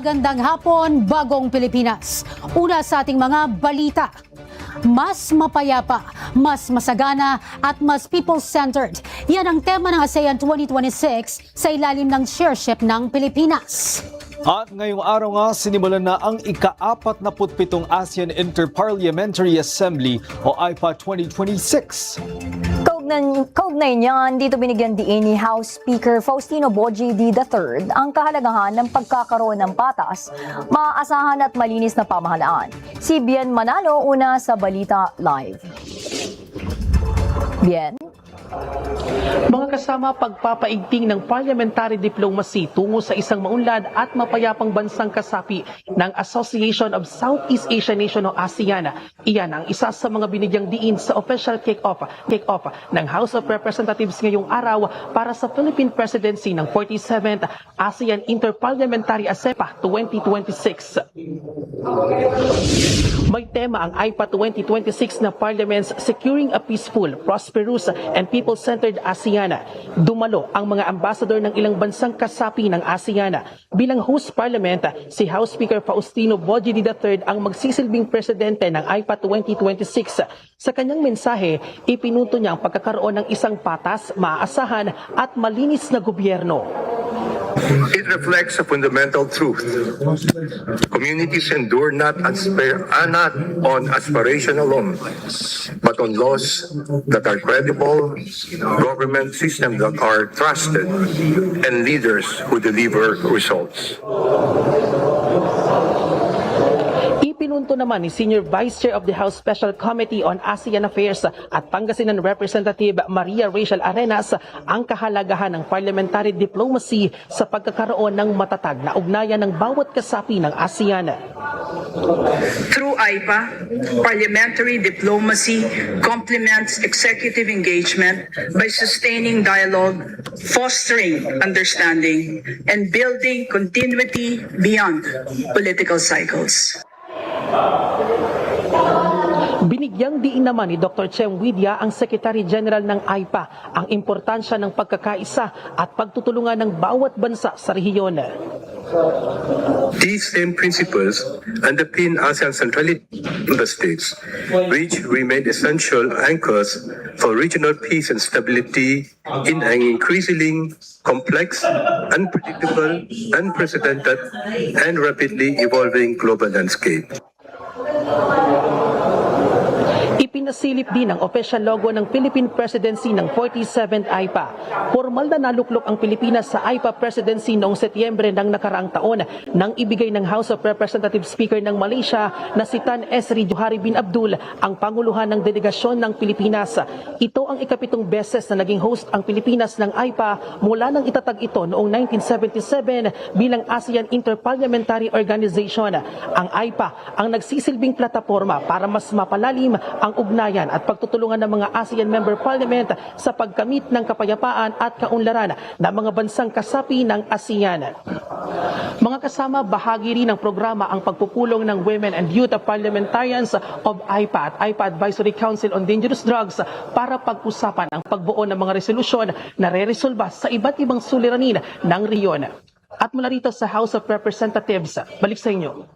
Magandang hapon, Bagong Pilipinas. Una sa ating mga balita. Mas mapayapa, mas masagana at mas people-centered. Yan ang tema ng ASEAN 2026 sa ilalim ng chairship ng Pilipinas. At ngayong araw nga, sinimulan na ang ika-47 ASEAN Interparliamentary Assembly o AIPA 2026. Kaugnay niyan, dito binigyan diin ni House Speaker Faustino Boji III ang kahalagahan ng pagkakaroon ng patas, maaasahan at malinis na pamahalaan. Si Bien Manalo una sa Balita Live. Bien? Mga kasama, pagpapaigting ng parliamentary diplomacy tungo sa isang maunlad at mapayapang bansang kasapi ng Association of Southeast Asian Nations o ASEAN. Iyan ang isa sa mga binigyang diin sa official kick-off ng House of Representatives ngayong araw para sa Philippine Presidency ng 47th ASEAN Interparliamentary Assembly 2026. May tema ang AIPA 2026 na Parliaments Securing a Peaceful, Prosperous and People-Centered ASEAN. Dumalo ang mga ambassador ng ilang bansang kasapi ng ASEAN. Bilang host parliament, si House Speaker Faustino Boji III ang magsisilbing presidente ng AIPA 2026. Sa kanyang mensahe, ipinuto niya ang pagkakaroon ng isang patas, maaasahan at malinis na gobyerno. It reflects a fundamental truth. Communities endure not on aspiration alone, but on laws that are credible, government systems that are trusted, and leaders who deliver results. Ipinunto naman ni Senior Vice Chair of the House Special Committee on ASEAN Affairs at Pangasinan Representative Maria Rachel Arenas ang kahalagahan ng parliamentary diplomacy sa pagkakaroon ng matatag na ugnayan ng bawat kasapi ng ASEAN. Through AIPA, parliamentary diplomacy complements executive engagement by sustaining dialogue, fostering understanding, and building continuity beyond political cycles. Binigyang diin naman ni Dr. Chem Widya, ang Secretary General ng AIPA, ang importansya ng pagkakaisa at pagtutulungan ng bawat bansa sa rehiyon. These same principles underpin ASEAN centrality to the states, which remain essential anchors for regional peace and stability in an increasingly complex, unpredictable, unprecedented, and rapidly evolving global landscape. Ipinasilip din ang official logo ng Philippine Presidency ng 47th AIPA. Formal na naluklok ang Pilipinas sa AIPA Presidency noong Setyembre ng nakaraang taon nang ibigay ng House of Representatives Speaker ng Malaysia na si Tan Sri Johari bin Abdul ang panguluhan ng delegasyon ng Pilipinas. Ito ang ika-7 beses na naging host ang Pilipinas ng AIPA mula nang itatag ito noong 1977 bilang ASEAN Interparliamentary Organization. Ang AIPA ang nagsisilbing plataporma para mas mapalalim ang ugnayan at pagtutulungan ng mga ASEAN Member Parliament sa pagkamit ng kapayapaan at kaunlaran ng mga bansang kasapi ng ASEAN. Mga kasama, bahagi rin ng programa ang pagpupulong ng Women and Youth Parliamentarians of AIPA at AIPA Advisory Council on Dangerous Drugs para pag-usapan ang pagbuo ng mga resolusyon na re-resolba sa iba't ibang suliranin ng rehiyon. At mula rito sa House of Representatives, balik sa inyo.